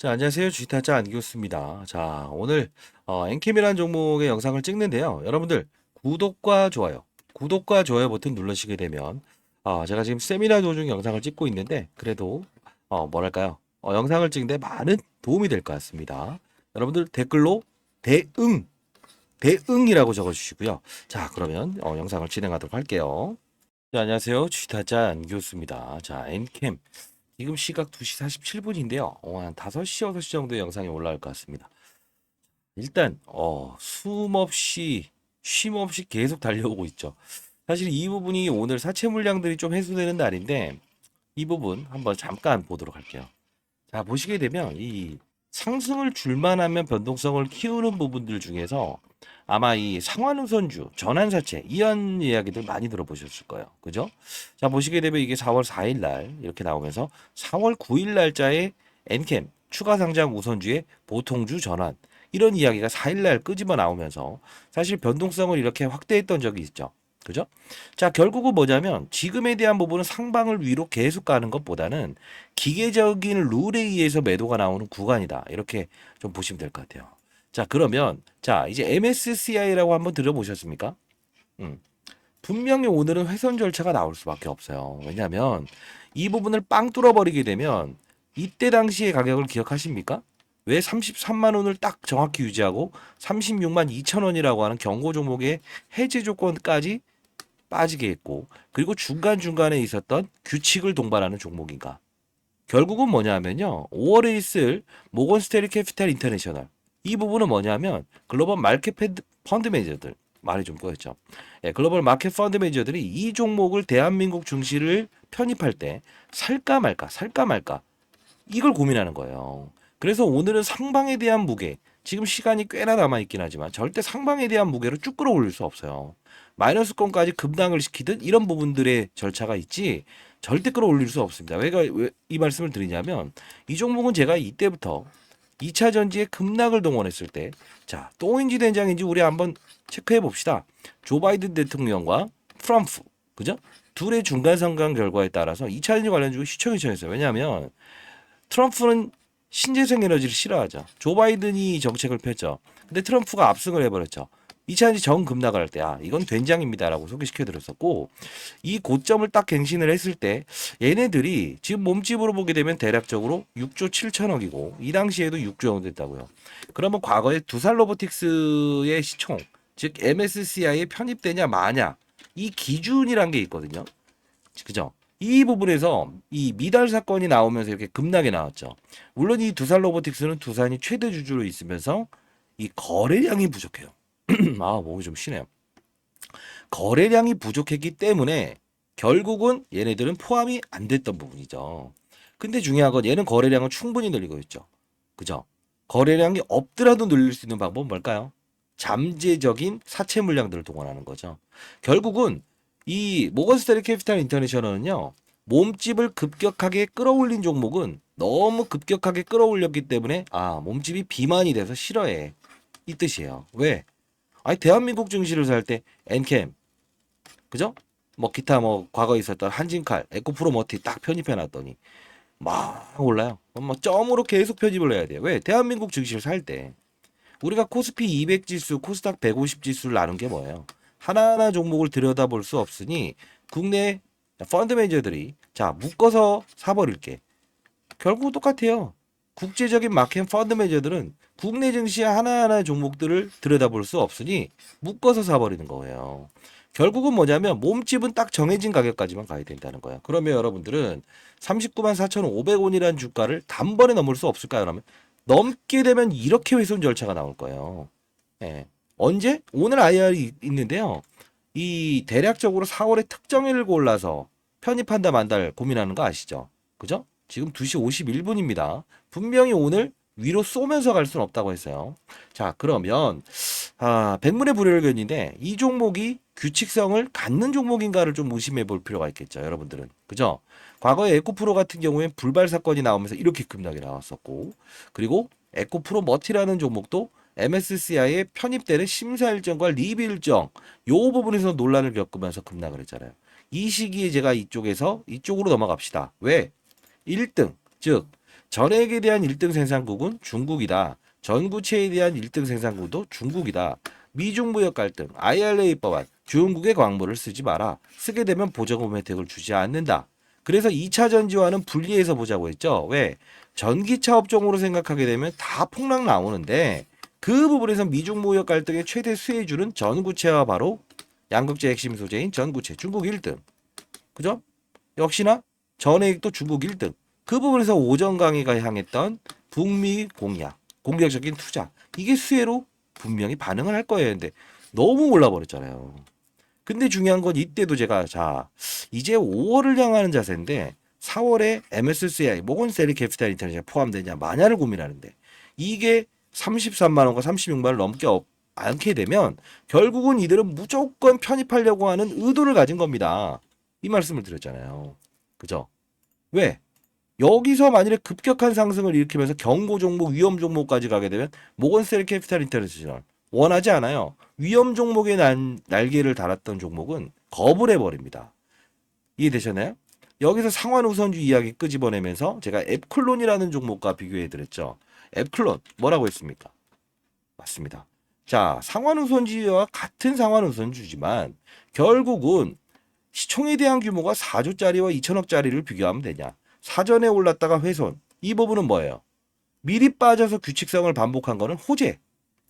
자, 안녕하세요. 주식타짜 안기호수입니다. 자, 오늘 엔캠이라는 종목의 영상을 찍는데요. 여러분들 구독과 좋아요 버튼 눌러주시게 되면 제가 지금 세미나 도중 영상을 찍고 있는데 그래도 뭐랄까요? 영상을 찍는데 많은 도움이 될 것 같습니다. 여러분들 댓글로 대응, 대응이라고 적어주시고요. 자, 그러면 영상을 진행하도록 할게요. 자, 안녕하세요. 주식타짜 안기호수입니다. 자, 엔캠. 지금 시각 2시 47분인데요. 한 5시, 6시 정도 영상이 올라올 것 같습니다. 일단 숨 없이 쉼 없이 계속 달려오고 있죠. 사실 이 부분이 오늘 사채 물량들이 좀 해소되는 날인데 이 부분 한번 잠깐 보도록 할게요. 자, 보시게 되면 이 상승을 줄만하면 변동성을 키우는 부분들 중에서 아마 이 상환우선주, 전환사채 이런 이야기들 많이 들어보셨을 거예요. 그죠? 자, 보시게 되면 이게 4월 4일 날 이렇게 나오면서 4월 9일 날짜에 엔캠 추가 상장 우선주의 보통주 전환 이런 이야기가 4일 날 끄집어 나오면서 사실 변동성을 이렇게 확대했던 적이 있죠. 그죠? 자, 결국은 뭐냐면 지금에 대한 부분은 상방을 위로 계속 가는 것보다는 기계적인 룰에 의해서 매도가 나오는 구간이다. 이렇게 좀 보시면 될 것 같아요. 자, 그러면 자, 이제 MSCI라고 한번 들어보셨습니까? 음. 분명히 오늘은 훼손 절차가 나올 수밖에 없어요. 왜냐하면 이 부분을 빵 뚫어버리게 되면 이때 당시의 가격을 기억하십니까? 왜 33만 원을 딱 정확히 유지하고 36만 2천 원이라고 하는 경고 종목의 해제 조건까지 빠지게 했고, 그리고 중간중간에 있었던 규칙을 동반하는 종목인가? 결국은 뭐냐면요. 5월에 있을 모건 스테리 캐피탈 인터내셔널. 이 부분은 뭐냐면 글로벌 마켓 펀드 매니저들 말이 좀 꼬였죠. 예, 글로벌 마켓 펀드 매니저들이 이 종목을 대한민국 증시를 편입할 때 살까 말까 이걸 고민하는 거예요. 그래서 오늘은 상방에 대한 무게, 지금 시간이 꽤나 남아있긴 하지만 절대 상방에 대한 무게로 쭉 끌어올릴 수 없어요. 마이너스권까지 급락을 시키듯 이런 부분들의 절차가 있지 절대 끌어올릴 수 없습니다. 왜 이 말씀을 드리냐면 이 종목은 제가 이때부터 2차 전지에 급락을 동원했을 때 자, 똥인지 된장인지 우리 한번 체크해 봅시다. 조 바이든 대통령과 트럼프, 그죠? 둘의 중간 선거 결과에 따라서 2차 전지 관련주가 휘청휘청했어요. 왜냐하면 트럼프는 신재생 에너지를 싫어하죠. 조 바이든이 정책을 폈죠. 근데 트럼프가 압승을 해버렸죠. 2차전지 정급락을 할 때, 이건 된장입니다라고 소개시켜드렸었고, 이 고점을 딱 갱신을 했을 때, 얘네들이 지금 몸집으로 보게 되면 대략적으로 6조 7천억이고, 이 당시에도 6조 정도 됐다고요. 그러면 과거에 두산 로보틱스의 시총, 즉 MSCI에 편입되냐 마냐, 이 기준이란 게 있거든요. 그죠? 이 부분에서 이 미달 사건이 나오면서 이렇게 급락이 나왔죠. 물론 이 두산 로보틱스는 두산이 최대 주주로 있으면서 이 거래량이 부족해요. 목이 좀 쉬네요. 거래량이 부족했기 때문에 결국은 얘네들은 포함이 안 됐던 부분이죠. 근데 중요한 건 얘는 거래량을 충분히 늘리고 있죠. 그죠? 거래량이 없더라도 늘릴 수 있는 방법은 뭘까요? 잠재적인 사채 물량들을 동원하는 거죠. 결국은 이 모건스탠리 캐피탈 인터내셔널은요. 몸집을 급격하게 끌어올린 종목은 너무 급격하게 끌어올렸기 때문에 몸집이 비만이 돼서 싫어해. 이 뜻이에요. 왜? 아니 대한민국 증시를 살 때 엔캠 그죠? 뭐 기타 뭐 과거에 있었던 한진칼, 에코프로 머티 딱 편입해 놨더니 막 올라요. 뭐 점으로 계속 편입을 해야 돼요. 왜? 대한민국 증시를 살 때 우리가 코스피 200 지수, 코스닥 150 지수를 나눈 게 뭐예요? 하나하나 종목을 들여다볼 수 없으니 국내 펀드 매니저들이 자 묶어서 사버릴게. 결국 똑같아요. 국제적인 마켓 펀드 매니저들은 국내 증시 하나하나 종목들을 들여다볼 수 없으니 묶어서 사버리는 거예요. 결국은 뭐냐면 몸집은 딱 정해진 가격까지만 가야 된다는 거예요. 그러면 여러분들은 39만 4,500원이라는 주가를 단번에 넘을 수 없을까요? 그러면 넘게 되면 이렇게 훼손 절차가 나올 거예요. 예. 언제? 오늘 IR이 있는데요. 이 대략적으로 4월에 특정일을 골라서 편입한다 만다를 고민하는 거 아시죠? 그죠? 지금 2시 51분입니다. 분명히 오늘 위로 쏘면서 갈 수는 없다고 했어요. 자, 그러면 백문의 불여일견인데 이 종목이 규칙성을 갖는 종목인가를 좀 의심해 볼 필요가 있겠죠, 여러분들은. 그죠? 과거에 에코프로 같은 경우에 불발 사건이 나오면서 이렇게 급락이 나왔었고, 그리고 에코프로 머티라는 종목도 MSCI에 편입되는 심사 일정과 리뷰 일정 요 부분에서 논란을 겪으면서 급락을 했잖아요. 이 시기에 제가 이쪽에서 이쪽으로 넘어갑시다. 왜? 1등 즉 전액에 대한 1등 생산국은 중국이다. 전구체에 대한 1등 생산국도 중국이다. 미중 무역 갈등, IRA 법안, 중국의 광물을 쓰지 마라. 쓰게 되면 보조금 혜택을 주지 않는다. 그래서 2차 전지와는 분리해서 보자고 했죠. 왜? 전기차 업종으로 생각하게 되면 다 폭락 나오는데 그 부분에서 미중 무역 갈등의 최대 수혜주는 전구체와 바로 양극재 핵심 소재인 전구체 중국 1등. 그죠? 역시나 전해익도 중국 1등. 그 부분에서 오전 강의가 향했던 북미 공약, 공격적인 투자. 이게 수혜로 분명히 반응을 할 거예요. 근데 너무 올라버렸잖아요. 근데 중요한 건 이때도 제가 이제 5월을 향하는 자세인데 4월에 MSCI 모건스탠리 캐피탈 인터내셔널 포함되냐 마냐를 고민하는데 이게 33만 원과 36만 원을 넘게 않게 되면 결국은 이들은 무조건 편입하려고 하는 의도를 가진 겁니다. 이 말씀을 드렸잖아요. 그죠? 왜? 여기서 만일에 급격한 상승을 일으키면서 경고 종목, 위험 종목까지 가게 되면 모건스탠리 캐피탈 인터내셔널 원하지 않아요. 위험 종목의 날개를 달았던 종목은 거부를 해버립니다. 이해되셨나요? 여기서 상환 우선주 이야기 끄집어내면서 제가 앱클론이라는 종목과 비교해드렸죠. 앱클론 뭐라고 했습니까? 맞습니다. 자, 상환 우선주와 같은 상환 우선주지만 결국은 시총에 대한 규모가 4조짜리와 2천억짜리를 비교하면 되냐? 사전에 올랐다가 훼손. 이 부분은 뭐예요? 미리 빠져서 규칙성을 반복한 거는 호재.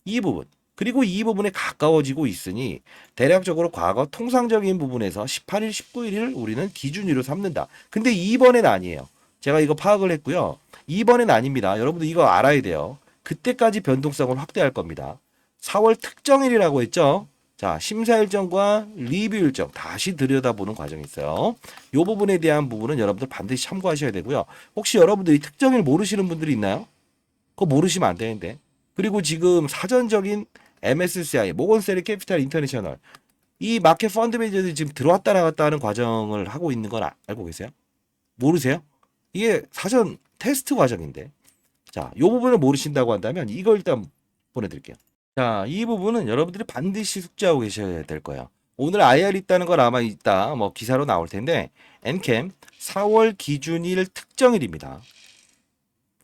이 부분. 그리고 이 부분에 가까워지고 있으니 대략적으로 과거 통상적인 부분에서 18일, 19일을 우리는 기준으로 삼는다. 근데 이번엔 아니에요. 제가 이거 파악을 했고요. 이번엔 아닙니다. 여러분들 이거 알아야 돼요. 그때까지 변동성을 확대할 겁니다. 4월 특정일이라고 했죠. 자, 심사 일정과 리뷰 일정 다시 들여다보는 과정이 있어요. 이 부분에 대한 부분은 여러분들 반드시 참고하셔야 되고요. 혹시 여러분들이 특정일 모르시는 분들이 있나요? 그거 모르시면 안 되는데. 그리고 지금 사전적인 MSCI, 모건스탠리 캐피탈 인터내셔널 이 마켓 펀드 매니저들이 지금 들어왔다 나갔다 하는 과정을 하고 있는 건 알고 계세요? 모르세요? 이게 사전 테스트 과정인데. 자, 이 부분을 모르신다고 한다면 이거 일단 보내드릴게요. 자, 이 부분은 여러분들이 반드시 숙지하고 계셔야 될 거예요. 오늘 IR 있다는 건 아마 이따 뭐 기사로 나올 텐데 엔캠 4월 기준일 특정일입니다.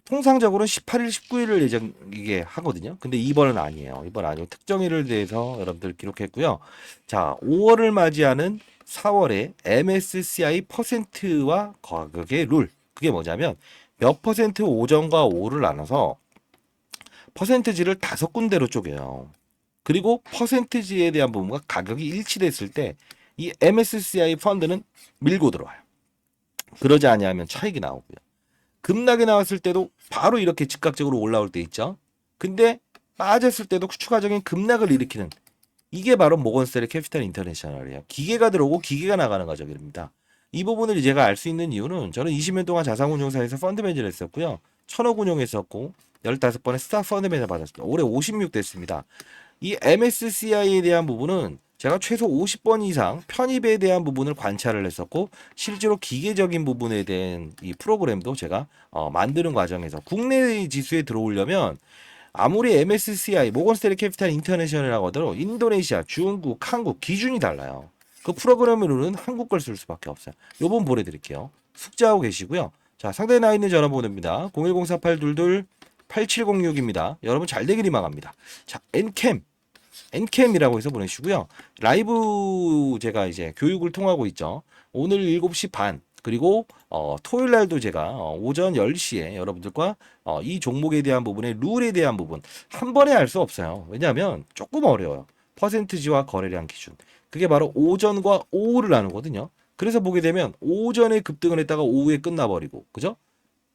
통상적으로는 18일, 19일을 이게 하거든요. 근데 이번은 아니에요. 이번 아니고 특정일을 대해서 여러분들 기록했고요. 자, 5월을 맞이하는 4월에 MSCI 퍼센트와 가격의 룰. 그게 뭐냐면 몇 퍼센트 오전과 오후를 나눠서 퍼센트지를 5군데로 쪼개요. 그리고 퍼센트지에 대한 부분과 가격이 일치됐을 때 이 MSCI 펀드는 밀고 들어와요. 그러지 아니하면 차익이 나오고요. 급락이 나왔을 때도 바로 이렇게 즉각적으로 올라올 때 있죠. 근데 빠졌을 때도 추가적인 급락을 일으키는 이게 바로 모건스탠리 캐피탈 인터내셔널이에요. 기계가 들어오고 기계가 나가는 과정입니다. 이 부분을 제가 알 수 있는 이유는 저는 20년 동안 자산운용사에서 펀드 매니저를 했었고요. 1000억 운용했었고 15번의 스타 펀드 매니저 받았습니다. 올해 56 됐습니다. 이 MSCI에 대한 부분은 제가 최소 50번 이상 편입에 대한 부분을 관찰을 했었고 실제로 기계적인 부분에 대한 이 프로그램도 제가 만드는 과정에서 국내 지수에 들어오려면 아무리 MSCI 모건스탠리 캐피탈 인터내셔널이라고 하더라도 인도네시아, 중국, 한국 기준이 달라요. 그 프로그램으로는 한국 걸 쓸 수밖에 없어요. 요 부분 보내드릴게요. 숙지하고 계시고요. 자, 상단에 나와 있는 전화번호입니다. 010-4822-8706입니다. 여러분 잘 되길 희망합니다. 자, 엔캠이라고 해서 보내시고요. 라이브 제가 이제 교육을 통하고 있죠. 오늘 7시 반 그리고 토요일 날도 제가 오전 10시에 여러분들과 이 종목에 대한 부분의 룰에 대한 부분 한 번에 알 수 없어요. 왜냐하면 조금 어려워요. 퍼센트지와 거래량 기준. 그게 바로 오전과 오후를 나누거든요. 그래서 보게 되면 오전에 급등을 했다가 오후에 끝나버리고 그죠?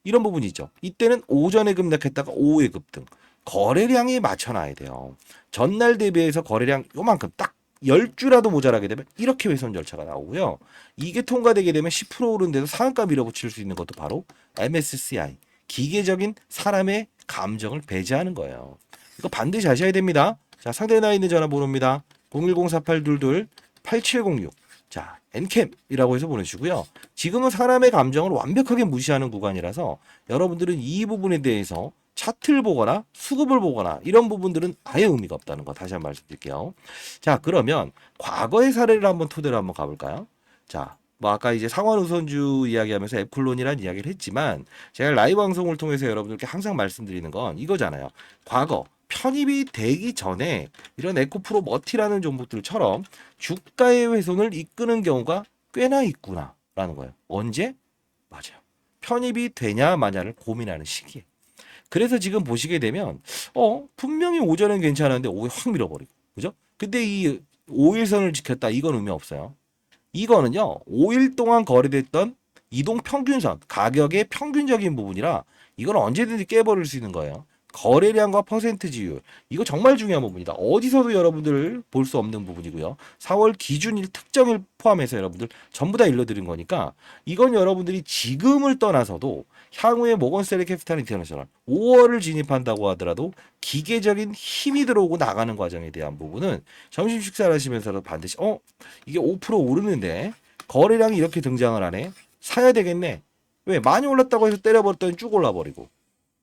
이런 부분이 있죠. 이때는 오전에 급락했다가 오후에 급등. 거래량이 맞춰놔야 돼요. 전날 대비해서 거래량 요만큼 딱 10주라도 모자라게 되면 이렇게 훼손 절차가 나오고요. 이게 통과되게 되면 10% 오른데도 상한가 밀어붙일 수 있는 것도 바로 MSCI. 기계적인 사람의 감정을 배제하는 거예요. 이거 반드시 아셔야 됩니다. 자, 상대에 나와 있는 전화번호입니다. 010-4822-8706. 자, 엔캠이라고 해서 보내주시고요. 지금은 사람의 감정을 완벽하게 무시하는 구간이라서 여러분들은 이 부분에 대해서 차트를 보거나 수급을 보거나 이런 부분들은 아예 의미가 없다는 거 다시 한번 말씀드릴게요. 자, 그러면 과거의 사례를 한번 토대로 한번 가볼까요? 자, 뭐 아까 이제 상환 우선주 이야기하면서 앱클론이라는 이야기를 했지만 제가 라이브 방송을 통해서 여러분들께 항상 말씀드리는 건 이거잖아요. 과거 편입이 되기 전에 이런 에코프로 머티라는 종목들처럼 주가의 훼손을 이끄는 경우가 꽤나 있구나라는 거예요. 언제? 맞아요. 편입이 되냐 마냐를 고민하는 시기에. 그래서 지금 보시게 되면 분명히 오전엔 괜찮았는데 오후에 확 밀어버리고 그죠? 근데 이 5일선을 지켰다 이건 의미 없어요. 이거는요 5일 동안 거래됐던 이동 평균선 가격의 평균적인 부분이라 이건 언제든지 깨버릴 수 있는 거예요. 거래량과 퍼센트지율 이거 정말 중요한 부분이다. 어디서도 여러분들 볼 수 없는 부분이고요. 4월 기준일 특정일 포함해서 여러분들 전부 다 일러드린 거니까 이건 여러분들이 지금을 떠나서도 향후에 모건스탠리 캐피탈 인터내셔널 5월을 진입한다고 하더라도 기계적인 힘이 들어오고 나가는 과정에 대한 부분은 점심 식사를 하시면서도 반드시 이게 5% 오르는데 거래량이 이렇게 등장을 하네. 사야 되겠네. 왜? 많이 올랐다고 해서 때려버렸더니 쭉 올라버리고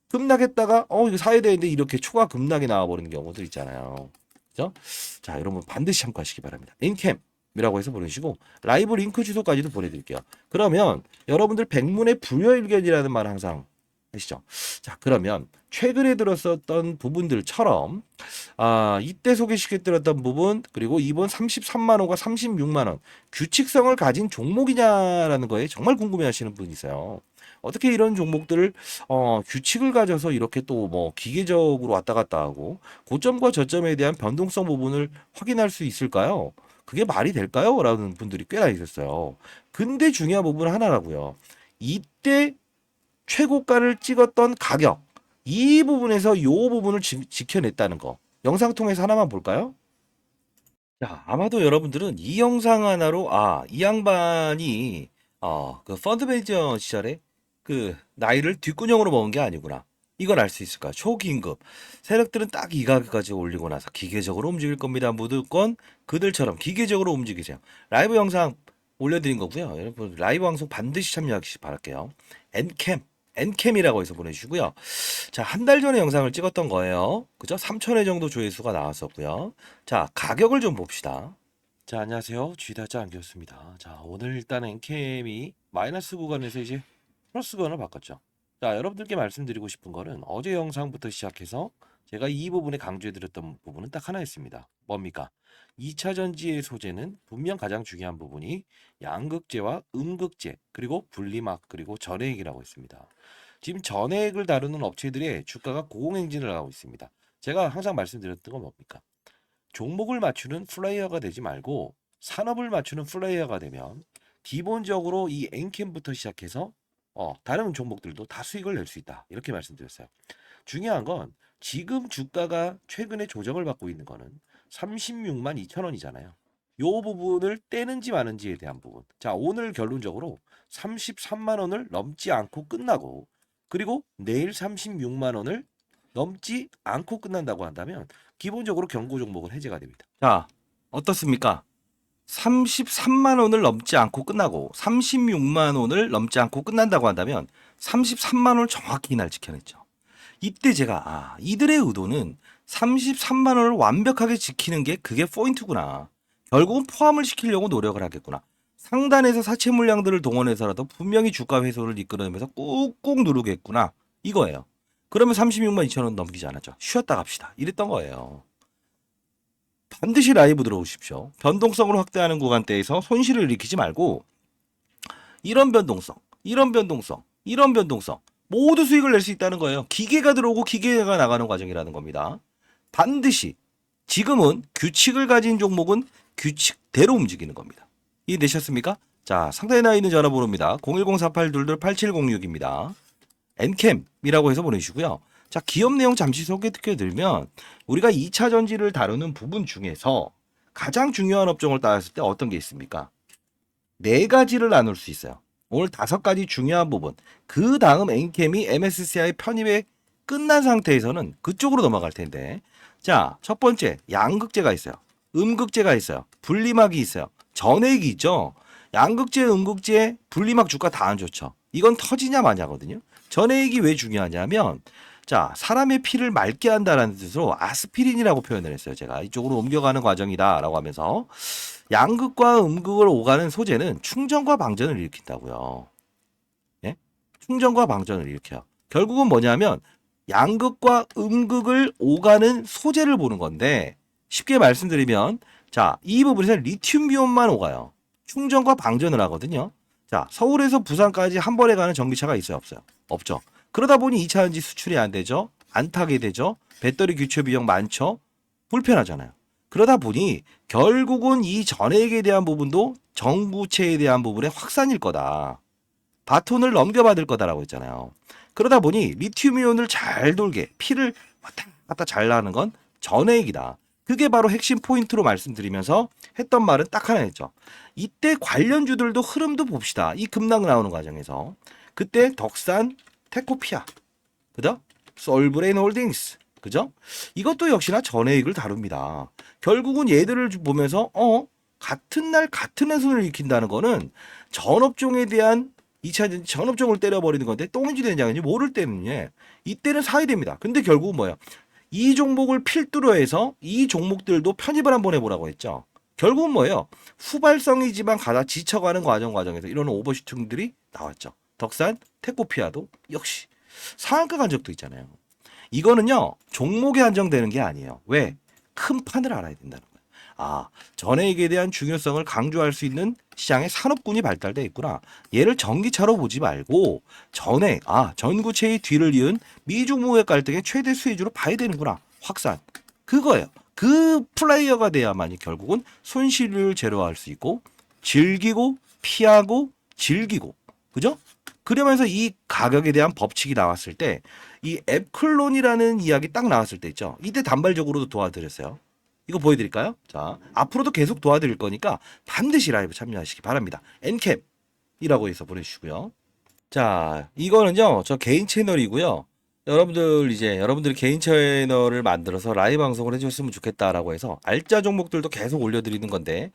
급락했다가 이거 사야 되는데 이렇게 초과 급락이 나와버리는 경우도 있잖아요. 그죠? 자, 여러분 반드시 참고하시기 바랍니다. 인캠이라고 해서 보내주시고 라이브 링크 주소까지도 보내드릴게요. 그러면 여러분들 백문의 불여일견이라는 말 항상 하시죠. 자, 그러면 최근에 들었었던 부분들처럼 이때 소개시켜드렸던 부분 그리고 이번 33만 원과 36만 원 규칙성을 가진 종목이냐라는 거에 정말 궁금해하시는 분이 있어요. 어떻게 이런 종목들을 규칙을 가져서 이렇게 또 뭐 기계적으로 왔다 갔다 하고 고점과 저점에 대한 변동성 부분을 확인할 수 있을까요? 그게 말이 될까요? 라는 분들이 꽤나 있었어요. 근데 중요한 부분 하나라고요. 이때 최고가를 찍었던 가격 이 부분에서 이 부분을 지켜냈다는 거 영상 통해서 하나만 볼까요? 자, 아마도 여러분들은 이 영상 하나로 이 양반이 그 펀드 매니저 시절에 그 나이를 뒷구녕으로 먹은 게 아니구나. 이걸 알 수 있을까? 초긴급 세력들은 딱 이 가격까지 올리고 나서 기계적으로 움직일 겁니다. 무조건 그들처럼 기계적으로 움직이세요. 라이브 영상 올려드린 거고요. 여러분 라이브 방송 반드시 참여하시기 바랄게요. 엔캠이라고 해서 보내주시고요. 자, 한 달 전에 영상을 찍었던 거예요. 그죠? 3,000회 정도 조회수가 나왔었고요. 자, 가격을 좀 봅시다. 자, 안녕하세요. 쥐다짜 안겼습니다. 자, 오늘 일단 엔캠이 마이너스 구간에서 이제 플러스 구간을 바꿨죠. 자, 여러분들께 말씀드리고 싶은 거는 어제 영상부터 시작해서 제가 이 부분에 강조해드렸던 부분은 딱 하나 있습니다. 뭡니까? 2차 전지의 소재는 분명 가장 중요한 부분이 양극재와 음극재 그리고 분리막 그리고 전해액이라고 있습니다. 지금 전해액을 다루는 업체들의 주가가 고공행진을 하고 있습니다. 제가 항상 말씀드렸던 건 뭡니까? 종목을 맞추는 플레이어가 되지 말고 산업을 맞추는 플레이어가 되면 기본적으로 이 엔캠부터 시작해서 다른 종목들도 다 수익을 낼 수 있다. 이렇게 말씀드렸어요. 중요한 건 지금 주가가 최근에 조정을 받고 있는 거는 36만 2천 원이잖아요. 요 부분을 떼는지 마는지에 대한 부분. 자, 오늘 결론적으로 33만 원을 넘지 않고 끝나고 그리고 내일 36만 원을 넘지 않고 끝난다고 한다면 기본적으로 경고 종목은 해제가 됩니다. 자, 어떻습니까? 33만 원을 넘지 않고 끝나고 36만 원을 넘지 않고 끝난다고 한다면 33만 원을 정확히 날 지켜냈죠. 이때 제가 이들의 의도는 33만 원을 완벽하게 지키는 게 그게 포인트구나. 결국은 포함을 시키려고 노력을 하겠구나. 상단에서 사채 물량들을 동원해서라도 분명히 주가 회수를 이끌어내면서 꾹꾹 누르겠구나. 이거예요. 그러면 36만 2천 원 넘기지 않았죠. 쉬었다 갑시다. 이랬던 거예요. 반드시 라이브 들어오십시오. 변동성을 확대하는 구간대에서 손실을 일으키지 말고 이런 변동성, 이런 변동성, 이런 변동성 모두 수익을 낼 수 있다는 거예요. 기계가 들어오고 기계가 나가는 과정이라는 겁니다. 반드시 지금은 규칙을 가진 종목은 규칙대로 움직이는 겁니다. 이해되셨습니까? 자, 상단에 나와 있는 전화번호입니다. 010-4822-8706입니다. 엔캠이라고 해서 보내주시고요. 자, 기업 내용 잠시 소개해드리면 우리가 2차 전지를 다루는 부분 중에서 가장 중요한 업종을 따졌을 때 어떤 게 있습니까? 네 가지를 나눌 수 있어요. 오늘 5가지 중요한 부분. 그 다음 엔캠이 MSCI 편입에 끝난 상태에서는 그쪽으로 넘어갈 텐데. 자, 첫 번째 양극재가 있어요. 음극재가 있어요. 분리막이 있어요. 전해액이 있죠. 양극재, 음극재, 분리막 주가 다 안 좋죠. 이건 터지냐 마냐거든요. 전해액이 왜 중요하냐면 자, 사람의 피를 맑게 한다라는 뜻으로 아스피린이라고 표현을 했어요. 제가 이쪽으로 옮겨가는 과정이다라고 하면서 양극과 음극을 오가는 소재는 충전과 방전을 일으킨다고요. 예? 충전과 방전을 일으켜요. 결국은 뭐냐면 양극과 음극을 오가는 소재를 보는 건데 쉽게 말씀드리면 자, 이 부분에서 리튬이온만 오가요. 충전과 방전을 하거든요. 자, 서울에서 부산까지 한 번에 가는 전기차가 있어요, 없어요? 없죠. 그러다 보니 2차 전지 수출이 안 되죠. 안 타게 되죠. 배터리 교체 비용 많죠. 불편하잖아요. 그러다 보니 결국은 이 전액에 대한 부분도 전구체에 대한 부분의 확산일 거다. 바톤을 넘겨받을 거다라고 했잖아요. 그러다 보니 리튬이온을 잘 돌게 피를 왔다 갔다 잘 나는 건 전해액이다. 그게 바로 핵심 포인트로 말씀드리면서 했던 말은 딱 하나 했죠. 이때 관련주들도 흐름도 봅시다. 이 급락 나오는 과정에서. 그때 덕산, 테코피아, 그죠? 솔브레인 홀딩스, 그죠? 이것도 역시나 전해액을 다룹니다. 결국은 얘들을 보면서 같은 날 같은 훼손을 일으킨다는 거는 전업종에 대한 2차 전업종을 때려버리는 건데 똥인지 된장인지 모를 때는 이때는 사야 됩니다. 근데 결국은 뭐야? 이 종목을 필두로 해서 이 종목들도 편입을 한번 해보라고 했죠. 결국은 뭐예요? 후발성이지만 가다 지쳐가는 과정에서 이런 오버슈팅들이 나왔죠. 덕산, 테코피아도 역시 상한가 간 적도 있잖아요. 이거는요, 종목에 한정되는 게 아니에요. 왜? 큰 판을 알아야 된다는 거예요. 아, 전액에 대한 중요성을 강조할 수 있는 시장의 산업군이 발달돼 있구나. 얘를 전기차로 보지 말고 전액, 전구체의 뒤를 이은 미중 무역 갈등의 최대 수혜주로 봐야 되는구나. 확산. 그거예요. 그 플레이어가 돼야만이 결국은 손실을 제로할 수 있고 즐기고 피하고 즐기고. 그죠? 그러면서 이 가격에 대한 법칙이 나왔을 때 이 앱클론이라는 이야기 딱 나왔을 때 있죠. 이때 단발적으로도 도와드렸어요. 이거 보여드릴까요? 자, 앞으로도 계속 도와드릴 거니까 반드시 라이브 참여하시기 바랍니다. 엔캡이라고 해서 보내주시고요. 자, 이거는요, 저 개인 채널이고요. 여러분들이 개인 채널을 만들어서 라이브 방송을 해줬으면 좋겠다라고 해서 알짜 종목들도 계속 올려드리는 건데,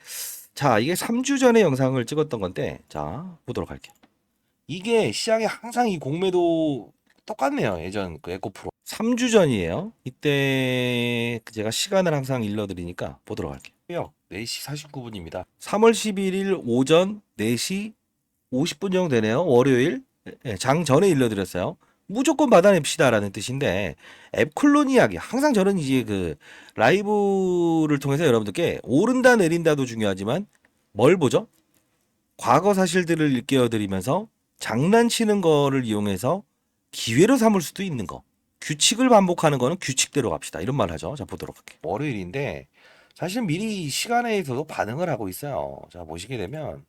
자, 이게 3주 전에 영상을 찍었던 건데, 자, 보도록 할게요. 이게 시장에 항상 이 공매도 똑같네요. 예전 그 에코프로. 3주 전이에요. 이때 제가 시간을 항상 일러드리니까 보도록 할게요. 4시 49분입니다. 3월 11일 오전 4시 50분 정도 되네요. 월요일. 장 전에 일러드렸어요. 무조건 받아냅시다라는 뜻인데 앱클론 이야기 항상 저는 이제 그 라이브를 통해서 여러분들께 오른다 내린다도 중요하지만 뭘 보죠? 과거 사실들을 일깨워드리면서 장난치는 거를 이용해서 기회로 삼을 수도 있는 거. 규칙을 반복하는 거는 규칙대로 갑시다. 이런 말 하죠. 자, 보도록 할게요. 월요일인데 사실 미리 시간에서도 반응을 하고 있어요. 자, 보시게 되면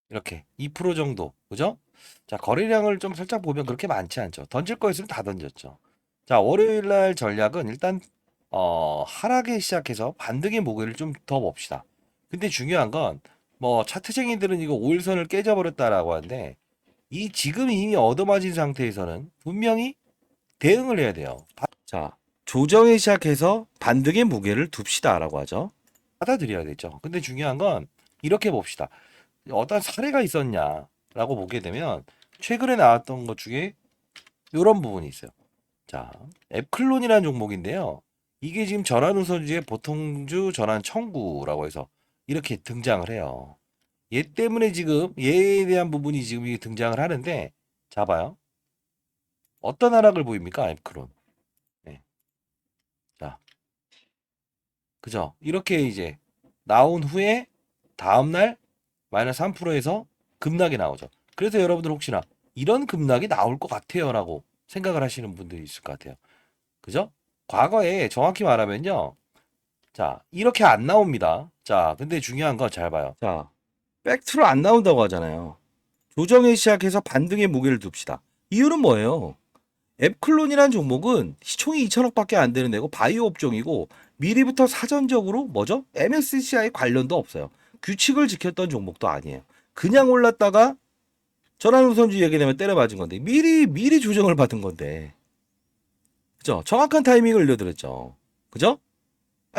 이렇게 2% 정도. 그죠? 자, 거래량을 좀 살짝 보면 그렇게 많지 않죠. 던질 거였으면 다 던졌죠. 자, 월요일 날 전략은 일단 하락에 시작해서 반등의 목요일을 좀 더 봅시다. 근데 중요한 건 뭐 차트쟁이들은 이거 5일선을 깨져버렸다라고 하는데 이 지금 이미 얻어맞은 상태에서는 분명히 대응을 해야 돼요. 자, 조정에 시작해서 반등의 무게를 둡시다라고 하죠. 받아들여야 되죠. 근데 중요한 건 이렇게 봅시다. 어떤 사례가 있었냐라고 보게 되면 최근에 나왔던 것 중에 이런 부분이 있어요. 자, 앱클론이라는 종목인데요. 이게 지금 전환우선주의 보통주 전환 청구라고 해서 이렇게 등장을 해요. 얘 때문에 지금 얘에 대한 부분이 지금 이게 등장을 하는데 자 봐요. 어떤 하락을 보입니까? 앱클론. 네. 자, 그죠? 이렇게 이제 나온 후에 다음날 마이너스 3%에서 급락이 나오죠. 그래서 여러분들 혹시나 이런 급락이 나올 것 같아요 라고 생각을 하시는 분들이 있을 것 같아요. 그죠? 과거에 정확히 말하면요. 자, 이렇게 안 나옵니다. 자, 근데 중요한 거 잘 봐요. 자, 팩트로 안 나온다고 하잖아요. 조정에 시작해서 반등의 무게를 둡시다. 이유는 뭐예요? 앱클론이라는 종목은 시총이 2천억밖에 안 되는 데고 바이오 업종이고 미리부터 사전적으로 뭐죠? MSCI 관련도 없어요. 규칙을 지켰던 종목도 아니에요. 그냥 올랐다가 전환우선주 얘기되면 때려맞은 건데 미리 조정을 받은 건데 그죠? 정확한 타이밍을 알려드렸죠. 그죠?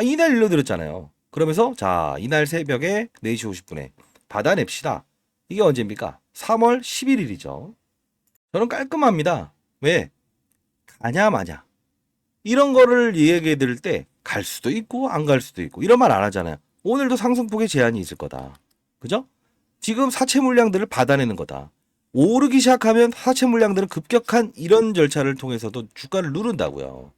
이날 알려드렸잖아요. 그러면서 자 이날 새벽에 4시 50분에 받아냅시다. 이게 언제입니까? 3월 11일이죠. 저는 깔끔합니다. 왜? 가냐 마냐. 이런 거를 얘기해 드릴 때 갈 수도 있고 안 갈 수도 있고 이런 말 안 하잖아요. 오늘도 상승폭에 제한이 있을 거다. 그죠? 지금 사채 물량들을 받아내는 거다. 오르기 시작하면 사채 물량들은 급격한 이런 절차를 통해서도 주가를 누른다고요.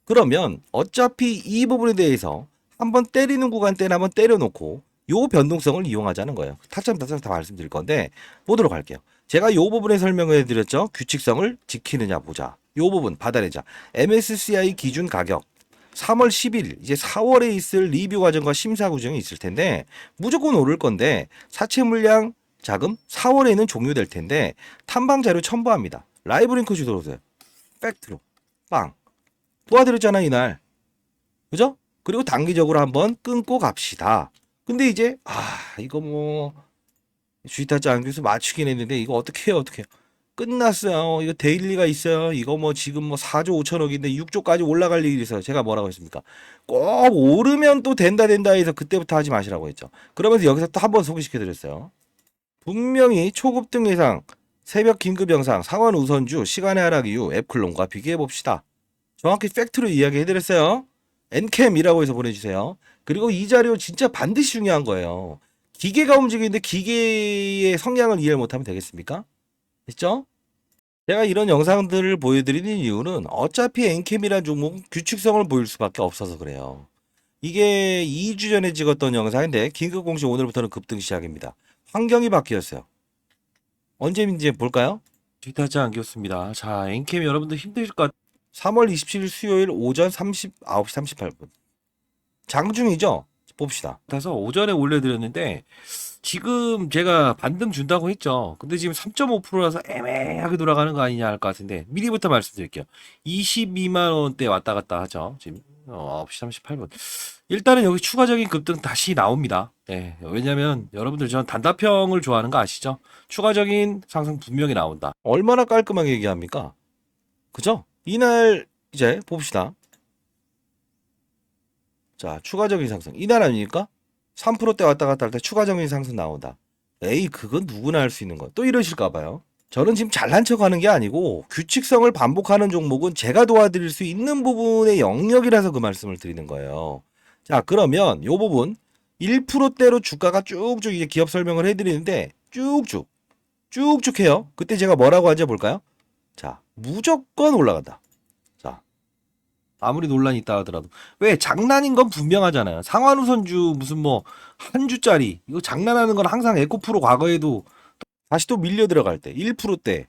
그러면 어차피 이 부분에 대해서 한번 때리는 구간 때는 한번 때려놓고 요 변동성을 이용하자는 거예요. 타점 다 말씀드릴 건데 보도록 할게요. 제가 요 부분에 설명을 해드렸죠. 규칙성을 지키느냐 보자. 요 부분 받아내자. MSCI 기준 가격 3월 10일 이제 4월에 있을 리뷰 과정과 심사 과정이 있을 텐데 무조건 오를 건데 사채 물량 자금 4월에는 종료될 텐데 탐방 자료 첨부합니다. 라이브 링크 주소로세요. 팩트로 빵 도와드렸잖아 이날. 그죠? 그리고 단기적으로 한번 끊고 갑시다. 근데 이제 이거 뭐 주식타짜 안교수 맞추긴 했는데 이거 어떻게 해요 어떻게 해요. 끝났어요. 이거 데일리가 있어요. 이거 뭐 지금 뭐 4조 5천억인데 6조까지 올라갈 일이 있어요. 제가 뭐라고 했습니까? 꼭 오르면 또 된다 해서 그때부터 하지 마시라고 했죠. 그러면서 여기서 또 한 번 소개시켜 드렸어요. 분명히 초급등 예상, 새벽 긴급 영상, 상환 우선주, 시간의 하락 이후 앱클론과 비교해 봅시다. 정확히 팩트로 이야기해 드렸어요. 엔캠이라고 해서 보내주세요. 그리고 이 자료 진짜 반드시 중요한 거예요. 기계가 움직이는데 기계의 성향을 이해 못하면 되겠습니까? 됐죠? 제가 이런 영상들을 보여드리는 이유는 어차피 엔캠이란 종목은 규칙성을 보일 수밖에 없어서 그래요. 이게 2주 전에 찍었던 영상인데 긴급 공시 오늘부터는 급등 시작입니다. 환경이 바뀌었어요. 언제인지 볼까요? 뒤타지 않겠습니다. 자, 엔캠 여러분들 힘드실 것 같아요. 3월 27일 수요일 오전 9시 38분. 장중이죠? 봅시다. 그래서 오전에 올려드렸는데 지금 제가 반등 준다고 했죠. 근데 지금 3.5%라서 애매하게 돌아가는 거 아니냐 할 것 같은데 미리부터 말씀드릴게요. 22만 원대 왔다 갔다 하죠. 지금 9시 38분. 일단은 여기 추가적인 급등 다시 나옵니다. 네, 왜냐면 여러분들 전 단답형을 좋아하는 거 아시죠? 추가적인 상승 분명히 나온다. 얼마나 깔끔하게 얘기합니까? 그죠? 이날 이제 봅시다. 자, 추가적인 상승. 이날 아닙니까? 3%대 왔다 갔다 할 때 추가적인 상승 나온다. 에이, 그건 누구나 할 수 있는 거. 또 이러실까 봐요. 저는 지금 잘난 척 하는 게 아니고 규칙성을 반복하는 종목은 제가 도와드릴 수 있는 부분의 영역이라서 그 말씀을 드리는 거예요. 자, 그러면 요 부분 1%대로 주가가 쭉쭉 이제 기업 설명을 해드리는데 쭉쭉 해요. 그때 제가 뭐라고 하는지 볼까요? 자, 무조건 올라간다. 자, 아무리 논란이 있다 하더라도 왜 장난인 건 분명하잖아요. 상환우선주 무슨 뭐 한 주짜리 이거 장난하는 건 항상 에코프로 과거에도 다시 또 밀려 들어갈 때 1%대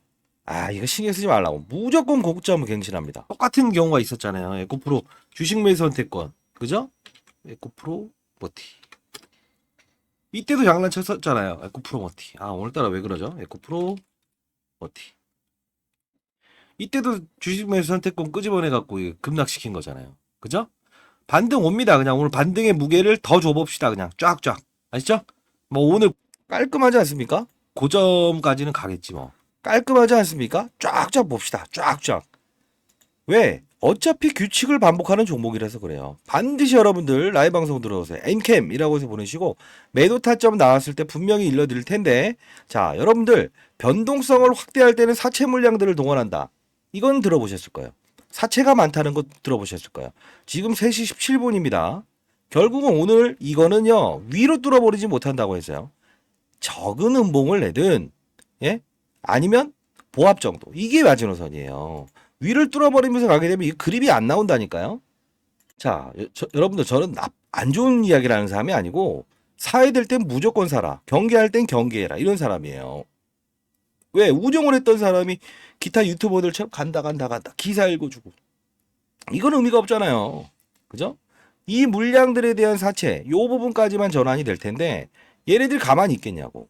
이거 신경 쓰지 말라고 무조건 고점을 갱신합니다. 똑같은 경우가 있었잖아요. 에코프로 주식 매수 선택권 그죠? 에코프로 버티 이때도 장난쳤었잖아요. 에코프로 버티 오늘따라 왜 그러죠? 에코프로 버티 이때도 주식 매수 선택권 끄집어내 갖고 급락시킨 거잖아요. 그죠? 반등 옵니다. 그냥 오늘 반등의 무게를 더 줘봅시다. 그냥 쫙쫙. 아시죠? 뭐 오늘 깔끔하지 않습니까? 고점까지는 가겠지 뭐. 깔끔하지 않습니까? 쫙쫙 봅시다. 쫙쫙. 왜? 어차피 규칙을 반복하는 종목이라서 그래요. 반드시 여러분들 라이브 방송 들어오세요. 엔캠이라고 해서 보내시고 매도 타점 나왔을 때 분명히 일러드릴 텐데 자 여러분들 변동성을 확대할 때는 사채 물량들을 동원한다. 이건 들어보셨을 거예요. 사채가 많다는 거 들어보셨을 거예요. 지금 3시 17분입니다. 결국은 오늘 이거는요 위로 뚫어버리지 못한다고 했어요. 적은 음봉을 내든 예 아니면 보합 정도 이게 마지노선이에요. 위를 뚫어버리면서 가게 되면 이 그립이 안 나온다니까요. 자 여러분들 저는 안 좋은 이야기를 하는 사람이 아니고 사야 될 땐 무조건 사라 경계할 땐 경계해라 이런 사람이에요. 왜 운영을 했던 사람이 기타 유튜버들처럼 간다 기사 읽어주고 이건 의미가 없잖아요. 그죠? 이 물량들에 대한 사채 요 부분까지만 전환이 될 텐데 얘네들 가만히 있겠냐고.